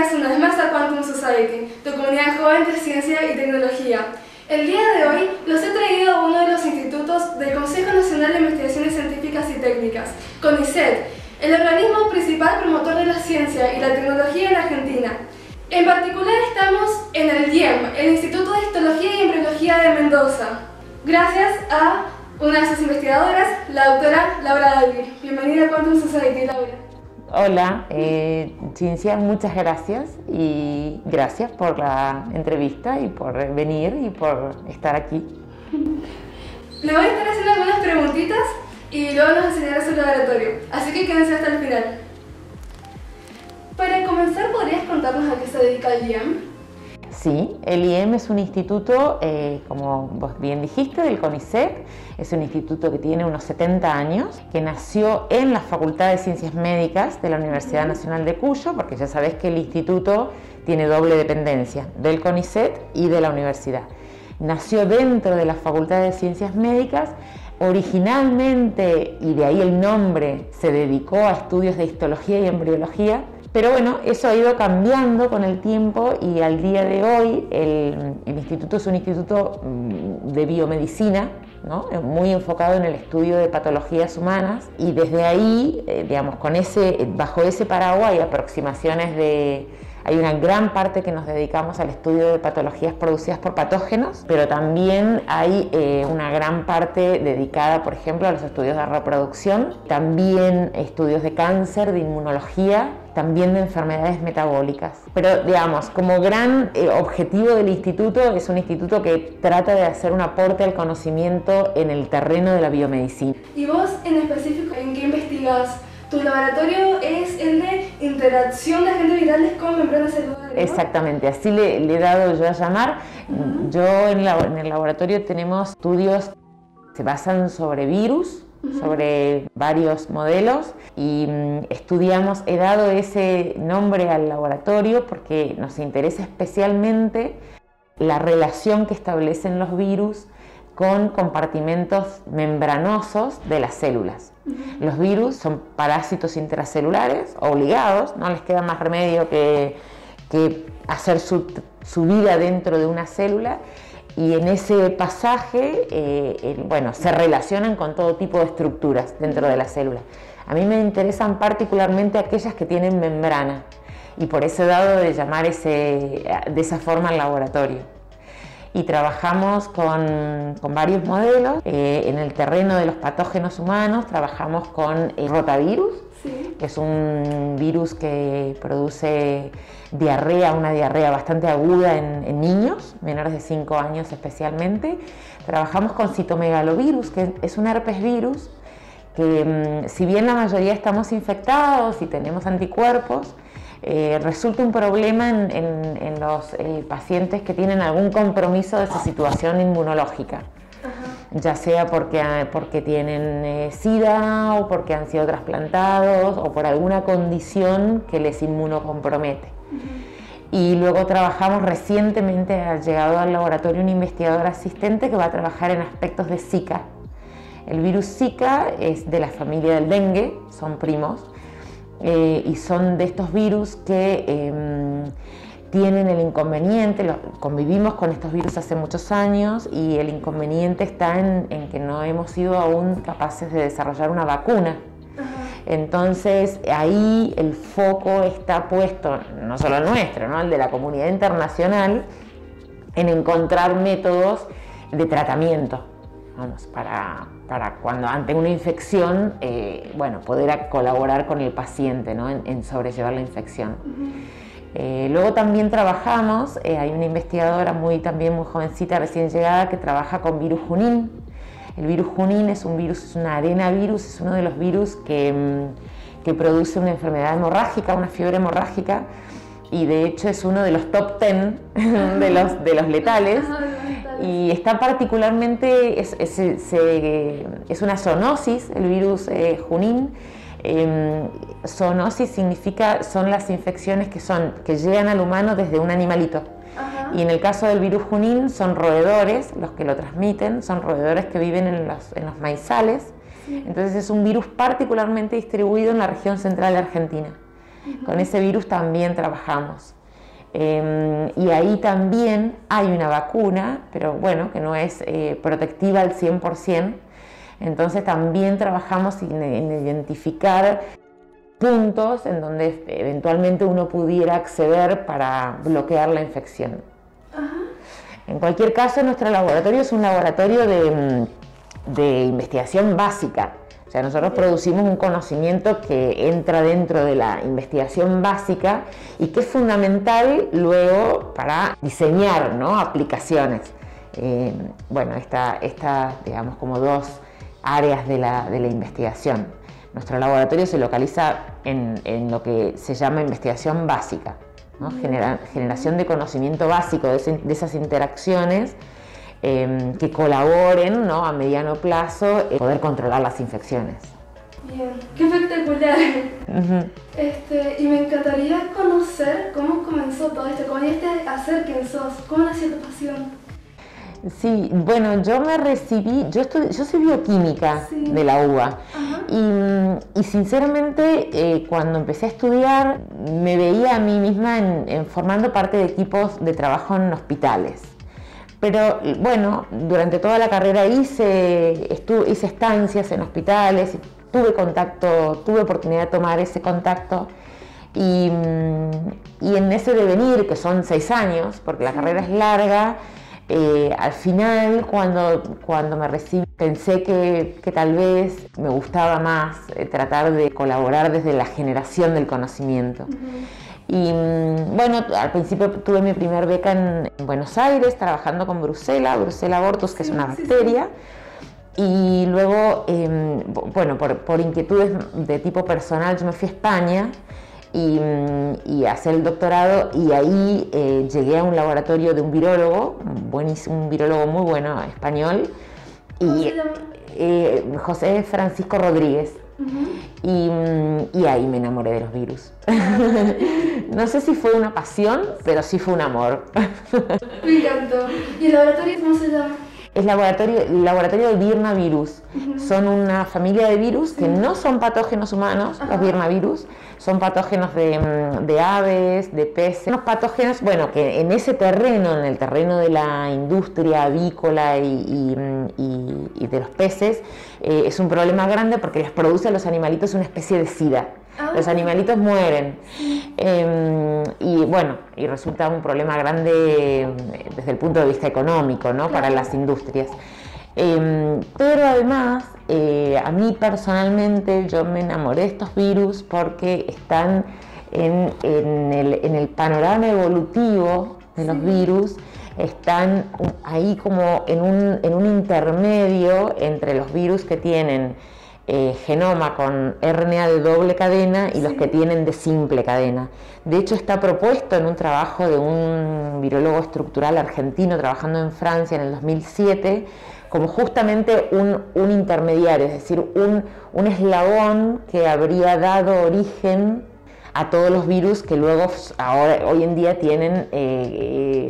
Bienvenidas una vez más a Quantum Society, tu comunidad joven de ciencia y tecnología. El día de hoy los he traído a uno de los institutos del Consejo Nacional de Investigaciones Científicas y Técnicas, CONICET, el organismo principal promotor de la ciencia y la tecnología en Argentina. En particular estamos en el IEM, el Instituto de Histología y Embriología de Mendoza, gracias a una de sus investigadoras, la doctora Laura Dalvi. Bienvenida a Quantum Society, Laura. Hola, Cinzia, muchas gracias y gracias por la entrevista y por venir y por estar aquí. Le voy a estar haciendo algunas preguntitas y luego nos enseñará su laboratorio, así que quédense hasta el final. Para comenzar, ¿podrías contarnos a qué se dedica el IEM? Sí, el IEM es un instituto, como vos bien dijiste, del CONICET. Es un instituto que tiene unos 70 años, que nació en la Facultad de Ciencias Médicas de la Universidad Nacional de Cuyo, porque ya sabés que el instituto tiene doble dependencia, del CONICET y de la universidad. Nació dentro de la Facultad de Ciencias Médicas. Originalmente, y de ahí el nombre, se dedicó a estudios de histología y embriología. Pero bueno, eso ha ido cambiando con el tiempo y al día de hoy el instituto es un instituto de biomedicina, ¿no? Muy enfocado en el estudio de patologías humanas, y desde ahí, digamos, bajo ese paraguas hay aproximaciones hay una gran parte que nos dedicamos al estudio de patologías producidas por patógenos, pero también hay una gran parte dedicada, por ejemplo, a los estudios de reproducción, también estudios de cáncer, de inmunología, también de enfermedades metabólicas. Pero, digamos, como gran objetivo del instituto, es un instituto que trata de hacer un aporte al conocimiento en el terreno de la biomedicina. ¿Y vos, en específico, en qué investigas? Tu laboratorio es el de interacción de agentes virales con membranas celulares, ¿no? Exactamente, así le he dado yo a llamar. Yo en el laboratorio tenemos estudios que se basan sobre virus, sobre varios modelos, y he dado ese nombre al laboratorio porque nos interesa especialmente la relación que establecen los virus con compartimentos membranosos de las células. Los virus son parásitos intracelulares obligados, no les queda más remedio que hacer su vida dentro de una célula, y en ese pasaje se relacionan con todo tipo de estructuras dentro de la célula. A mí me interesan particularmente aquellas que tienen membrana, y por eso he dado de llamar de esa forma al laboratorio. Y trabajamos con varios modelos. En el terreno de los patógenos humanos trabajamos con el rotavirus, sí, que es un virus que produce diarrea, una diarrea bastante aguda en niños, menores de 5 años especialmente. Trabajamos con citomegalovirus, que es un herpes virus, que si bien la mayoría estamos infectados y tenemos anticuerpos, resulta un problema en los pacientes que tienen algún compromiso de su situación inmunológica. Ya sea porque tienen SIDA, o porque han sido trasplantados, o por alguna condición que les inmunocompromete. Y luego recientemente ha llegado al laboratorio un investigador asistente que va a trabajar en aspectos de Zika. El virus Zika es de la familia del dengue, son primos, y son de estos virus que tienen el inconveniente. Convivimos con estos virus hace muchos años, y el inconveniente está en que no hemos sido aún capaces de desarrollar una vacuna. Entonces ahí el foco está puesto, no solo el nuestro, ¿no?, el de la comunidad internacional, en encontrar métodos de tratamiento, para cuando ante una infección, poder colaborar con el paciente, ¿no?, en sobrellevar la infección. Luego también trabajamos, hay una investigadora también muy jovencita, recién llegada, que trabaja con virus Junín. El virus Junín es una arenavirus, es uno de los virus que produce una enfermedad hemorrágica, una fiebre hemorrágica, y de hecho es uno de los top 10 de los letales. Y está particularmente, es una zoonosis, el virus Junín. Zoonosis son las infecciones que llegan al humano desde un animalito. Y en el caso del virus Junín son roedores los que lo transmiten, son roedores que viven en los maizales. Entonces es un virus particularmente distribuido en la región central de Argentina. Con ese virus también trabajamos. Y ahí también hay una vacuna, pero bueno, que no es protectiva al 100%. Entonces también trabajamos en identificar puntos en donde eventualmente uno pudiera acceder para bloquear la infección. En cualquier caso, nuestro laboratorio es un laboratorio de investigación básica. O sea, nosotros producimos un conocimiento que entra dentro de la investigación básica y que es fundamental luego para diseñar, ¿no?, aplicaciones. Bueno, está, digamos, como dos áreas de la investigación. Nuestro laboratorio se localiza en lo que se llama investigación básica, ¿no? Generación de conocimiento básico de esas interacciones que colaboren, ¿no?, a mediano plazo en poder controlar las infecciones. Bien, qué espectacular. Y me encantaría conocer cómo comenzó todo esto, cómo llegaste a ser quien sos, cómo nació tu pasión. Sí, bueno, yo me recibí, yo soy bioquímica de la UBA. Y sinceramente cuando empecé a estudiar me veía a mí misma formando parte de equipos de trabajo en hospitales. Pero bueno, durante toda la carrera hice estancias en hospitales, tuve oportunidad de tomar ese contacto y en ese devenir, que son 6 años, porque la carrera es larga, al final cuando me recibí pensé que tal vez me gustaba más tratar de colaborar desde la generación del conocimiento. Y bueno, al principio tuve mi primer beca en Buenos Aires, trabajando con Brucella abortus, que es una bacteria. Y luego, bueno, por inquietudes de tipo personal, yo me fui a España y a hacer el doctorado, y ahí llegué a un laboratorio de un virólogo, un virólogo muy bueno, español, y José Francisco Rodríguez. Y ahí me enamoré de los virus. No sé si fue una pasión, pero sí fue un amor. Me encantó. ¿Y el laboratorio cómo se llama? Es el laboratorio de virnavirus. Son una familia de virus que no son patógenos humanos, los virnavirus. Son patógenos de aves, de peces. Unos patógenos, bueno, que en ese terreno, en el terreno de la industria avícola y de los peces, es un problema grande porque les produce a los animalitos una especie de sida. Los animalitos mueren. Y bueno, y resulta un problema grande desde el punto de vista económico, ¿no?, para las industrias. Pero además, a mí personalmente, yo me enamoré de estos virus porque están en el panorama evolutivo de los virus, están ahí como en un intermedio entre los virus que tienen genoma con RNA de doble cadena y los que tienen de simple cadena. De hecho, está propuesto en un trabajo de un virólogo estructural argentino trabajando en Francia en el 2007 como justamente un intermediario, es decir, un eslabón que habría dado origen a todos los virus que luego hoy en día tienen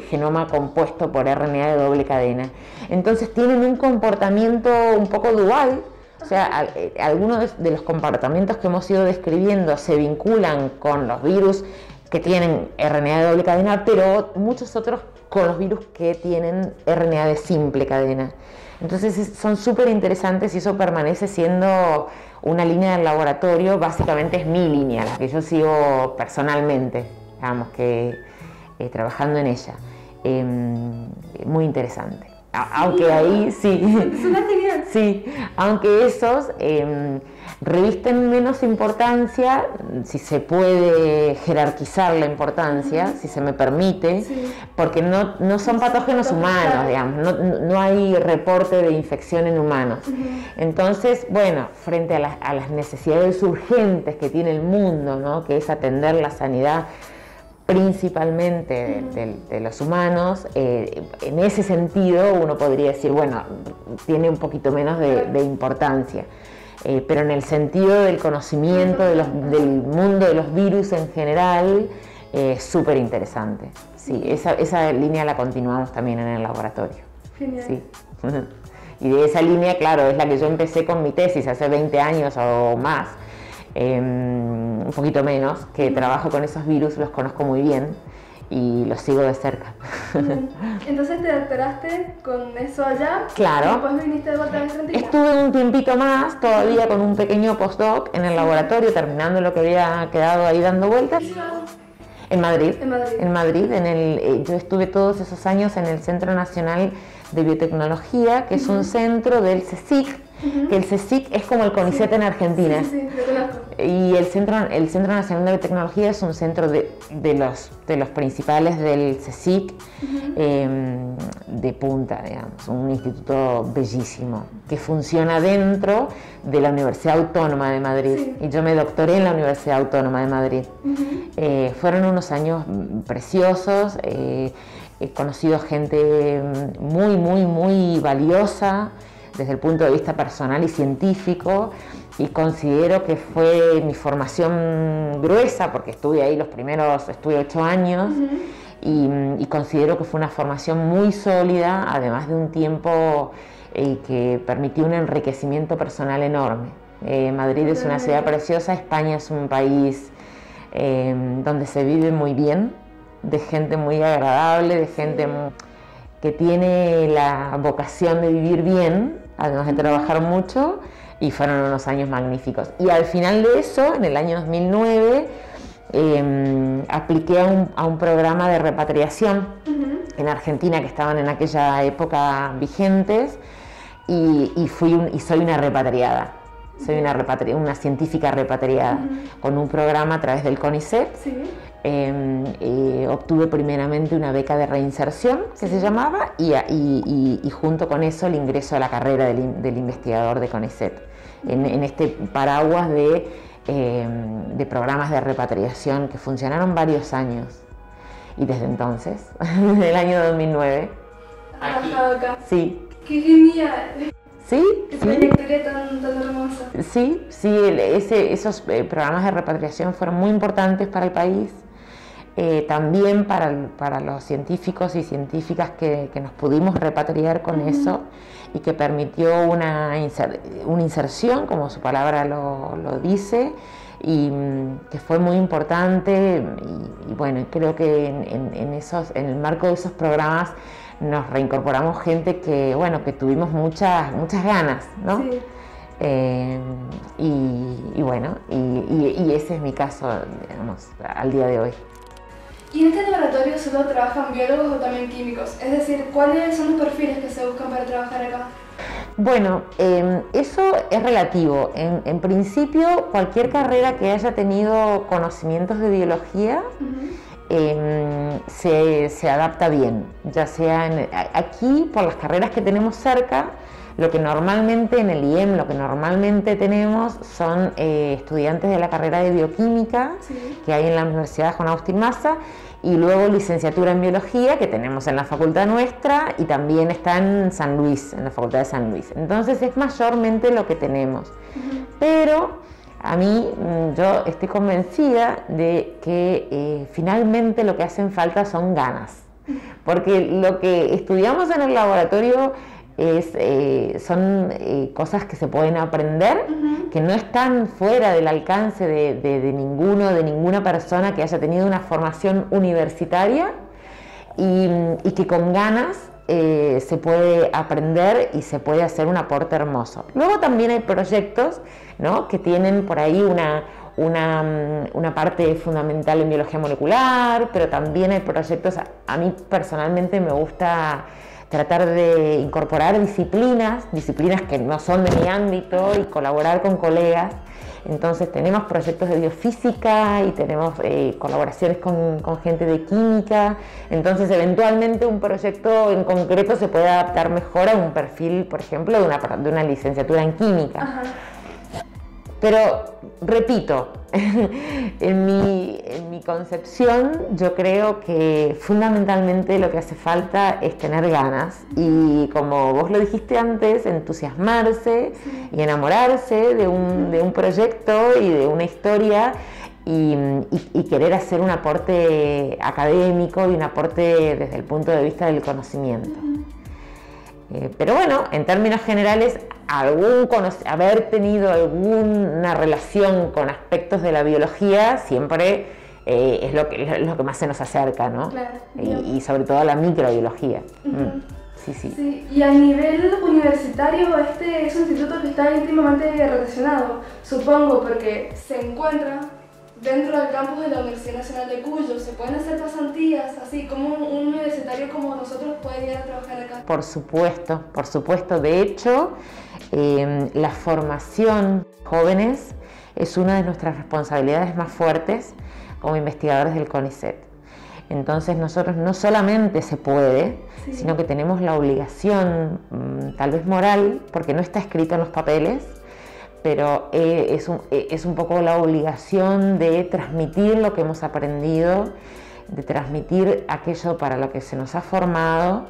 genoma compuesto por RNA de doble cadena. Entonces tienen un comportamiento un poco dual. O sea, algunos de los comportamientos que hemos ido describiendo se vinculan con los virus que tienen RNA de doble cadena, pero muchos otros con los virus que tienen RNA de simple cadena. Entonces son súper interesantes y eso permanece siendo una línea del laboratorio. Básicamente es mi línea, la que yo sigo personalmente, digamos, que trabajando en ella. Muy interesante. Aunque ahí sí, aunque esos revisten menos importancia, si se puede jerarquizar la importancia, si se me permite, porque no son patógenos humanos, digamos, no hay reporte de infección en humanos. Entonces, bueno, frente a las necesidades urgentes que tiene el mundo, ¿no?, que es atender la sanidad principalmente de los humanos, en ese sentido uno podría decir, bueno, tiene un poquito menos de importancia, pero en el sentido del conocimiento del mundo de los virus en general, súper interesante. Sí, esa línea la continuamos también en el laboratorio. Genial. Sí. Y de esa línea, claro, es la que yo empecé con mi tesis hace 20 años o más. un poquito menos, que trabajo con esos virus, los conozco muy bien y los sigo de cerca. Entonces te doctoraste con eso allá. Claro. Y después viniste de vuelta a Argentina. Estuve un tiempito más todavía con un pequeño postdoc en el laboratorio, terminando lo que había quedado ahí dando vueltas. En Madrid. En Madrid. Yo estuve todos esos años en el Centro Nacional de Biotecnología, que es un centro del CSIC, que el CSIC es como el CONICET en Argentina. Sí, lo conozco. Y el Centro Nacional de Biotecnología es un centro de los principales del CSIC, de punta, digamos, un instituto bellísimo, que funciona dentro de la Universidad Autónoma de Madrid. Sí. Y yo me doctoré en la Universidad Autónoma de Madrid. Fueron unos años preciosos, he conocido gente muy, muy, muy valiosa desde el punto de vista personal y científico, y considero que fue mi formación gruesa, porque estuve ahí estuve 8 años, y considero que fue una formación muy sólida, además de un tiempo que permitió un enriquecimiento personal enorme. Madrid es una ciudad preciosa, España es un país donde se vive muy bien, de gente muy agradable, de gente que tiene la vocación de vivir bien, además de trabajar mucho, y fueron unos años magníficos. Y al final de eso, en el año 2009, apliqué a un programa de repatriación en Argentina, que estaban en aquella época vigentes, y soy una repatriada. Soy una científica repatriada, con un programa a través del CONICET. Sí. Obtuve primeramente una beca de reinserción, que se llamaba, y junto con eso el ingreso a la carrera del investigador de CONICET, en este paraguas de programas de repatriación que funcionaron varios años. Y desde entonces, desde el año 2009. ¿Has trabajado acá? Sí. ¡Qué genial! Sí, qué trayectoria tan hermosa. Sí, esos programas de repatriación fueron muy importantes para el país, también para los científicos y científicas que nos pudimos repatriar con eso, y que permitió una inserción, como su palabra lo dice, y que fue muy importante, y bueno, creo que en el marco de esos programas nos reincorporamos gente que tuvimos muchas ganas, ¿no? Sí. Y ese es mi caso, digamos, al día de hoy. ¿Y en este laboratorio solo trabajan biólogos o también químicos? Es decir, ¿cuáles son los perfiles que se buscan para trabajar acá? Bueno, eso es relativo. En principio, cualquier carrera que haya tenido conocimientos de biología se adapta bien, ya sea aquí, por las carreras que tenemos cerca. Lo que normalmente en el IEM, lo que normalmente tenemos son estudiantes de la carrera de bioquímica, que hay en la Universidad Juan Agustín Maza, y luego licenciatura en biología, que tenemos en la facultad nuestra, y también está en San Luis, en la facultad de San Luis. Entonces es mayormente lo que tenemos. Pero a mí, yo estoy convencida de que finalmente lo que hacen falta son ganas, porque lo que estudiamos en el laboratorio son cosas que se pueden aprender, que no están fuera del alcance de ninguna persona que haya tenido una formación universitaria, y que con ganas se puede aprender y se puede hacer un aporte hermoso. Luego también hay proyectos, ¿no?, que tienen por ahí una parte fundamental en biología molecular, pero también hay proyectos, a mí personalmente me gusta tratar de incorporar disciplinas que no son de mi ámbito, y colaborar con colegas. Entonces tenemos proyectos de biofísica y tenemos colaboraciones con gente de química. Entonces eventualmente un proyecto en concreto se puede adaptar mejor a un perfil, por ejemplo, de una licenciatura en química. Ajá. Pero, repito, en mi concepción yo creo que fundamentalmente lo que hace falta es tener ganas, y como vos lo dijiste antes, entusiasmarse y enamorarse de un proyecto y de una historia, y querer hacer un aporte académico y un aporte desde el punto de vista del conocimiento. Pero bueno, en términos generales, haber tenido alguna relación con aspectos de la biología siempre es lo que más se nos acerca, ¿no? Claro. Y sobre todo a la microbiología. Sí, sí. Sí. Y a nivel universitario, este es un instituto que está íntimamente relacionado, supongo, porque se encuentra dentro del campus de la Universidad Nacional de Cuyo. Se pueden hacer pasantías, así como un universitario como nosotros puede llegar a trabajar acá. Por supuesto, por supuesto. De hecho, la formación jóvenes es una de nuestras responsabilidades más fuertes como investigadores del CONICET. Entonces nosotros no solamente se puede, sino que tenemos la obligación, tal vez moral, porque no está escrito en los papeles, pero es un poco la obligación de transmitir lo que hemos aprendido, de transmitir aquello para lo que se nos ha formado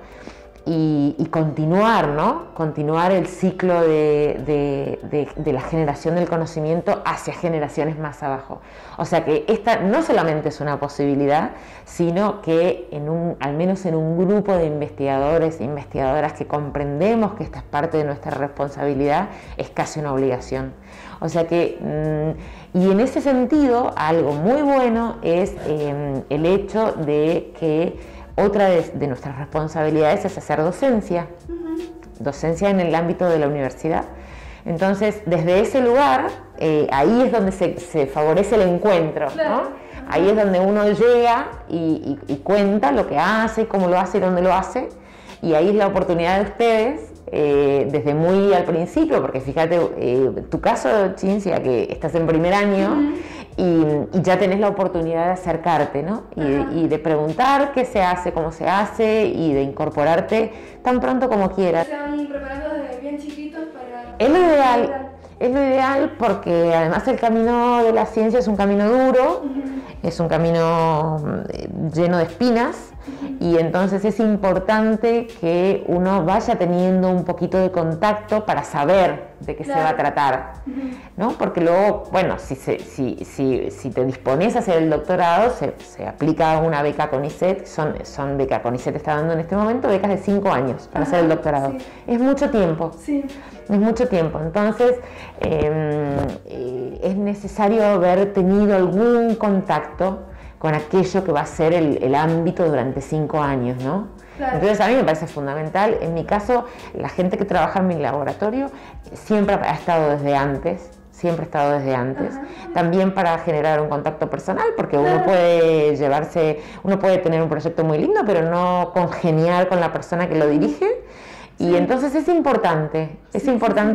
y continuar, ¿no? Continuar el ciclo de la generación del conocimiento hacia generaciones más abajo. O sea que esta no solamente es una posibilidad, sino que al menos en un grupo de investigadores e investigadoras que comprendemos que esta es parte de nuestra responsabilidad, es casi una obligación. O sea que, y en ese sentido, algo muy bueno es el hecho de que otra de nuestras responsabilidades es hacer docencia, docencia en el ámbito de la universidad. Entonces, desde ese lugar, ahí es donde se favorece el encuentro, ¿no? Ahí es donde uno llega y cuenta lo que hace, cómo lo hace y dónde lo hace, y ahí es la oportunidad de ustedes, desde muy al principio, porque fíjate, tu caso, Cinzia, que estás en primer año, y ya tenés la oportunidad de acercarte, ¿no? Y de preguntar qué se hace, cómo se hace, y de incorporarte tan pronto como quieras. Se van preparando desde bien chiquitos para... Es lo ideal porque además el camino de la ciencia es un camino duro, es un camino lleno de espinas, y entonces es importante que uno vaya teniendo un poquito de contacto para saber de qué se va a tratar, ¿no? Porque luego, bueno, si te dispones a hacer el doctorado, se aplica una beca CONICET, son becas, CONICET está dando en este momento becas de 5 años para hacer el doctorado. Sí. Es mucho tiempo. Sí. Es mucho tiempo, entonces es necesario haber tenido algún contacto con aquello que va a ser el ámbito durante 5 años, ¿no? Claro. Entonces a mí me parece fundamental. En mi caso, la gente que trabaja en mi laboratorio siempre ha estado desde antes, también para generar un contacto personal, porque uno puede uno puede tener un proyecto muy lindo, pero no congeniar con la persona que lo dirige. Y entonces es importante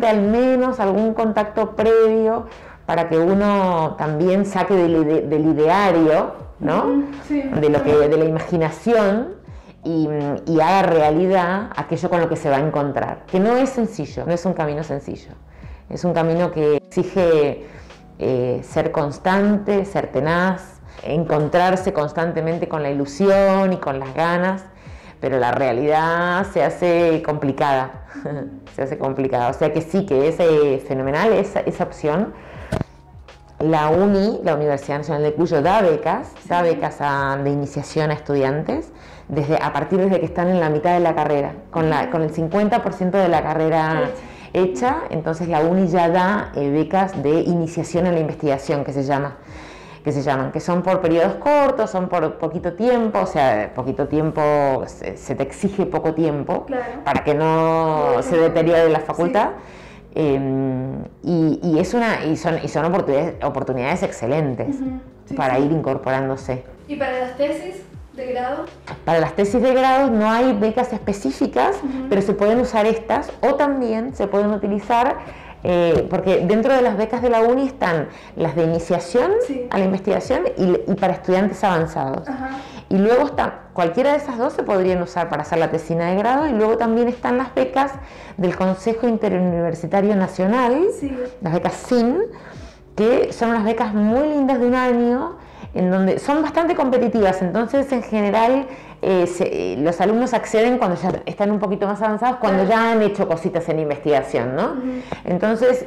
al menos algún contacto previo para que uno también saque del ideario, ¿no? De la imaginación y haga realidad aquello con lo que se va a encontrar. Que no es sencillo, no es un camino sencillo. Es un camino que exige ser constante, ser tenaz, encontrarse constantemente con la ilusión y con las ganas. Pero la realidad se hace complicada, o sea que sí, que es fenomenal esa opción. La Universidad Nacional de Cuyo da becas de iniciación a estudiantes a partir desde que están en la mitad de la carrera, con el 50% de la carrera hecha, entonces la UNI ya da becas de iniciación a la investigación, que son por periodos cortos, son por poquito tiempo, o sea, poquito tiempo, se te exige poco tiempo para que no se deteriore la facultad. Y son oportunidades excelentes para ir incorporándose. ¿Y para las tesis de grado? Para las tesis de grado no hay becas específicas, pero se pueden usar estas, o también se pueden utilizar porque dentro de las becas de la UNI están las de iniciación a la investigación y para estudiantes avanzados. Y luego cualquiera de esas dos se podrían usar para hacer la tesina de grado, y luego también están las becas del Consejo Interuniversitario Nacional, las becas SIN, que son unas becas muy lindas de un año, en donde son bastante competitivas. Entonces, en general, los alumnos acceden cuando ya están un poquito más avanzados, cuando ya han hecho cositas en investigación, ¿no? Entonces,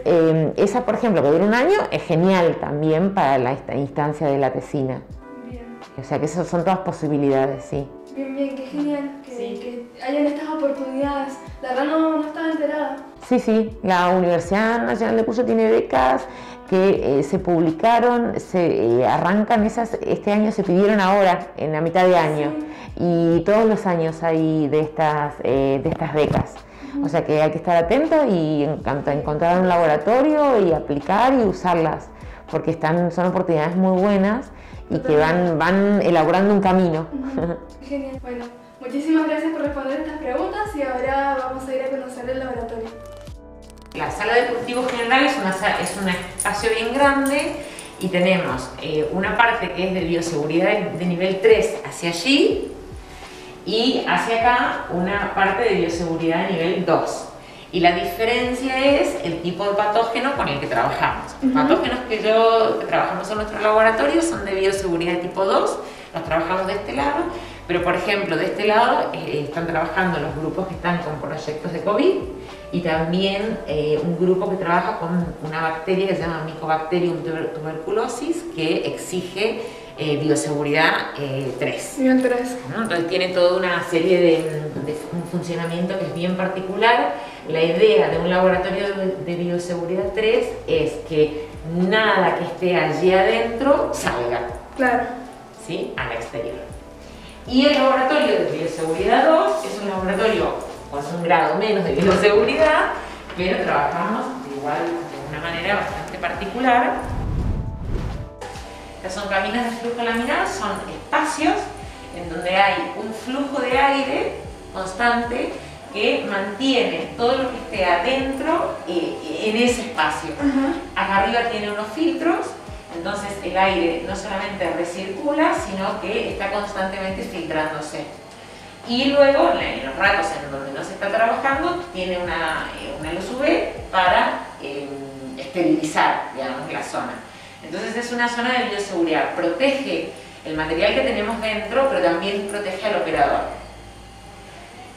esa, por ejemplo, que dura un año, es genial también para esta instancia de la tesina. Bien. O sea que esas son todas posibilidades, sí. Bien, qué genial que hayan estas oportunidades. La verdad no estaba enterada. Sí, sí, la Universidad Nacional de Cuyo tiene becas que se publicaron, se arrancan esas, este año se pidieron ahora, en la mitad de año, y todos los años hay de estas becas. O sea que hay que estar atento y encontrar un laboratorio y aplicar y usarlas, porque son oportunidades muy buenas y que van elaborando un camino. Genial. Bueno, muchísimas gracias por responder estas preguntas y ahora vamos a ir a conocer el laboratorio. La sala de cultivo general es un espacio bien grande y tenemos una parte que es de bioseguridad de nivel 3 hacia allí y hacia acá una parte de bioseguridad de nivel 2. Y la diferencia es el tipo de patógeno con el que trabajamos. Los patógenos que trabajamos en nuestro laboratorio son de bioseguridad de tipo 2, los trabajamos de este lado, pero por ejemplo de este lado están trabajando los grupos que están con proyectos de COVID y también un grupo que trabaja con una bacteria que se llama Mycobacterium tuberculosis que exige bioseguridad 3. Nivel 3. ¿No? Entonces tiene toda una serie de un funcionamiento que es bien particular. La idea de un laboratorio de bioseguridad 3 es que nada que esté allí adentro salga. Claro. ¿Sí? Al exterior. Y el laboratorio de bioseguridad 2 es un laboratorio con un grado menos de bioseguridad, pero trabajamos igual de una manera bastante particular. Estas son cabinas de flujo laminar, son espacios en donde hay un flujo de aire constante que mantiene todo lo que esté adentro en ese espacio. Acá arriba tiene unos filtros, entonces el aire no solamente recircula, sino que está constantemente filtrándose. Y luego, en los ratos en donde no se está trabajando, tiene una luz UV para esterilizar, digamos, la zona. Entonces es una zona de bioseguridad, protege el material que tenemos dentro, pero también protege al operador.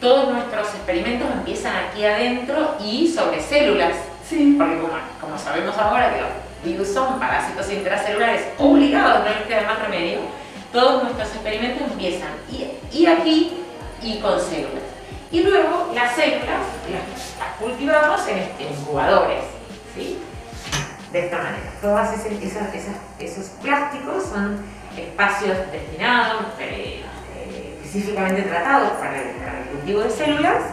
Todos nuestros experimentos empiezan aquí adentro y sobre células, porque como sabemos ahora que los virus son parásitos intracelulares obligados, no les queda más remedio, todos nuestros experimentos empiezan y aquí y con células. Y luego las células las cultivamos en incubadores, ¿sí? De esta manera. Todos esos plásticos son espacios destinados, específicamente tratados para el cultivo de células,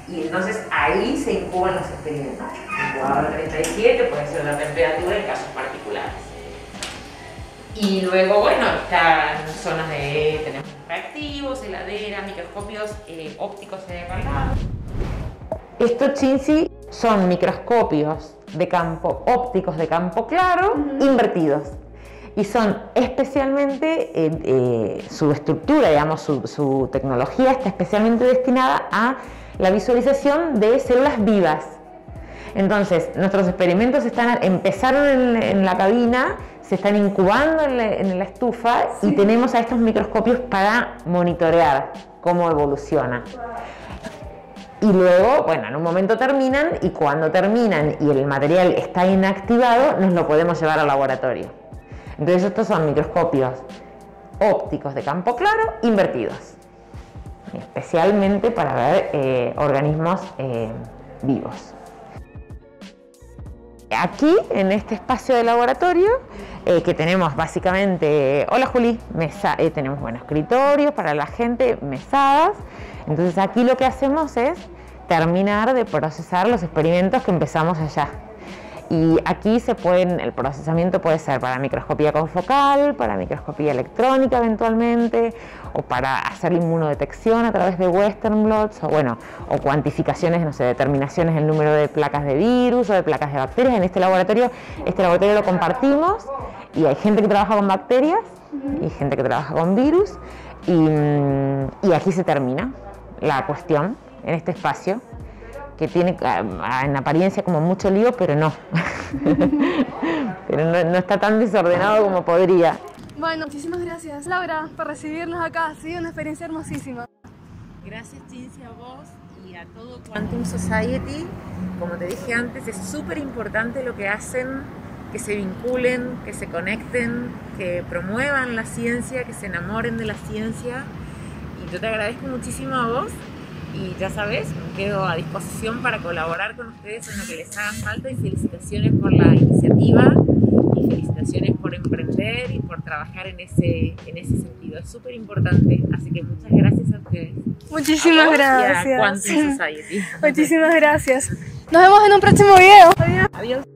y entonces ahí se incuban los experimentos. Incubador 37 puede ser la temperatura en casos particulares. Y luego, bueno, están zonas tenemos reactivos, heladera, microscopios ópticos en el lado. Estos Chinsi son microscopios de campo ópticos de campo claro invertidos y son especialmente su estructura, digamos, su tecnología está especialmente destinada a la visualización de células vivas. Entonces nuestros experimentos empezaron en la cabina, se están incubando en la estufa y tenemos a estos microscopios para monitorear cómo evoluciona. Y luego, bueno, en un momento terminan y cuando terminan y el material está inactivado, nos lo podemos llevar al laboratorio. Entonces estos son microscopios ópticos de campo claro invertidos, especialmente para ver organismos vivos. Aquí, en este espacio de laboratorio, que tenemos básicamente, hola Juli, tenemos escritorios para la gente, mesadas. Entonces aquí lo que hacemos es terminar de procesar los experimentos que empezamos allá. Y aquí el procesamiento puede ser para microscopía confocal, para microscopía electrónica eventualmente, o para hacer inmunodetección a través de Western blots, o cuantificaciones, no sé, determinaciones del número de placas de virus o de placas de bacterias. En este laboratorio lo compartimos y hay gente que trabaja con bacterias y gente que trabaja con virus y aquí se termina la cuestión en este espacio que tiene en apariencia como mucho lío, pero no. Pero no está tan desordenado como podría. Bueno, muchísimas gracias Laura por recibirnos acá, ha sido una experiencia hermosísima. Gracias Cincy, a vos y a todo Quantum Society. Como te dije antes, es súper importante lo que hacen, que se vinculen, que se conecten, que promuevan la ciencia, que se enamoren de la ciencia. Y yo te agradezco muchísimo a vos Y ya sabes, quedo a disposición para colaborar con ustedes en lo que les haga falta, y felicitaciones por la iniciativa y felicitaciones por emprender y por trabajar en ese sentido. Es súper importante, así que muchas gracias a ustedes. Muchísimas gracias. Y a Quantum Society. Muchísimas gracias. Nos vemos en un próximo video. Adiós. Adiós.